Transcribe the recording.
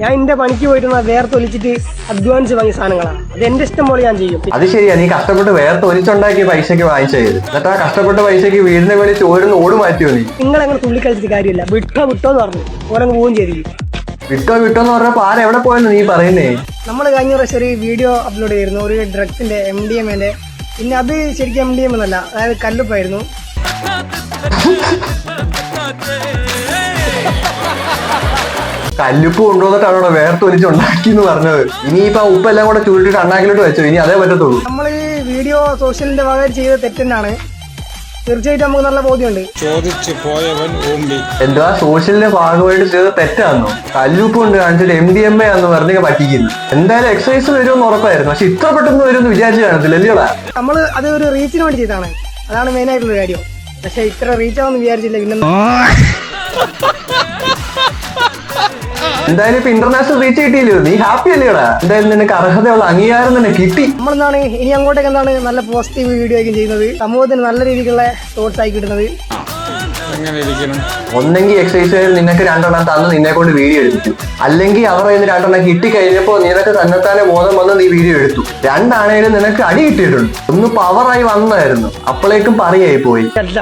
ഞാൻ എന്റെ പണിക്ക് പോയിട്ട് വേർത്തൊലിച്ചിട്ട് അഡ്വാൻസ് വാങ്ങിയ സാധനങ്ങളാണ്. അത് എന്റെ ഇഷ്ടം പോലെ ഞാൻ ചെയ്യും. അത് ശരിയാ, നീ കഷ്ടപ്പെട്ട് വേർത്തൊലിച്ചുണ്ടാക്കിയ പൈസക്ക് വാങ്ങിച്ചത്. എന്നിട്ട് ആ കഷ്ടപ്പെട്ട പൈസക്ക് വീടിനെ വേണ്ടി ചോരുന്ന ഓട് മാറ്റിയോ നീ? നിങ്ങൾ അങ്ങനെ തുള്ളിക്കളിച്ചിട്ട് കാര്യമില്ല. വിട്ടോന്ന് പറഞ്ഞു ഓരങ്ങ് പോവുകയും ചെയ്തില്ല. വിട്ടോന്ന് പറഞ്ഞപ്പോ ആരെവിടെ പോയെന്ന് നീ പറയുന്നേ? നമ്മൾ കഴിഞ്ഞ പ്രാവശ്യം ഒരു വീഡിയോ അപ്ലോഡ് ചെയ്തിരുന്നു, ഒരു ഡ്രഗ്സിന്റെ MDMA. പിന്നെ അത് ശരിക്കും MDMA എന്നല്ല, അതായത് കല്ലുപ്പായിരുന്നു. കല്ലുപ്പ് കൊണ്ടുവന്നിട്ടാണോ വേർത്തൊലിച്ചുണ്ടാക്കി എന്ന് പറഞ്ഞത്? ഇനിയിപ്പോ ഉപ്പെല്ലാം കൂടെ ചുരുട്ടിട്ട് അണ്ണാക്കിലോട്ട് വെച്ചോ, ഇനി അതേ പറ്റത്തുള്ളൂ. നമ്മൾ ഈ വീഡിയോ സോഷ്യലിന്റെ ഭാഗമായിട്ട് ചെയ്ത തെറ്റെന്നാണ്. തീർച്ചയായിട്ടും നമുക്ക് നല്ല ബോധ്യമുണ്ട്. എന്താ സോഷ്യലിന്റെ ഭാഗമായിട്ട് ചെയ്ത തെറ്റാന്നോ? കല്ലുപ്പ് കൊണ്ട് കാണിച്ചിട്ട് MDMA ആന്ന് പറഞ്ഞ പറ്റിക്കുന്നു. എന്തായാലും എക്സസൈസ് വരുമെന്ന് ഉറപ്പായിരുന്നു, പക്ഷെ ഇത്ര പെട്ടെന്ന് വരുമെന്ന് വിചാരിച്ചു കാണത്തില്ല അല്ലയോടാ? നമ്മൾ അത് ഒരു റീച്ചിന് വേണ്ടി ചെയ്താണ്, അതാണ് മെയിൻ ആയിട്ടുള്ള കാര്യം. പക്ഷെ ഇത്ര റീച്ച് ആവുമെന്ന് വിചാരിച്ചില്ല. പിന്നെ എന്തായാലും ഇപ്പൊ ഇന്റർനാഷണൽ റീച്ച് കിട്ടിയില്ലോ, നീ ഹാപ്പി അല്ലേടാ? എന്തായാലും നിനക്ക് അർഹതയുള്ള അംഗീകാരം തന്നെ കിട്ടി. നമ്മളെന്താണ് ഇനി അങ്ങോട്ടേക്ക് എന്താണ് നല്ല പോസിറ്റീവ് വീഡിയോ ആയിരിക്കും ചെയ്യുന്നത്, സമൂഹത്തിന് നല്ല രീതിക്കുള്ള തോട്ട്സ് ആയി കിട്ടുന്നത്. ഒന്നെങ്കിൽ എക്സസൈസ് നിനക്ക് 2 എണ്ണം തന്ന് നിന്നെ കൊണ്ട് വീഡിയോ എടുത്തു, അല്ലെങ്കിൽ അവർ 2 എണ്ണം കിട്ടിക്കഴിഞ്ഞപ്പോ നിനക്ക് തന്നെത്താനെ ബോധം വന്ന് നീ വീഡിയോ എടുത്തു. 2 ആണേലും നിനക്ക് അടി കിട്ടിയിട്ടുണ്ട്. ഒന്ന് പവറായി വന്നായിരുന്നു, അപ്പോഴേക്കും പറയായി പോയി. അല്ല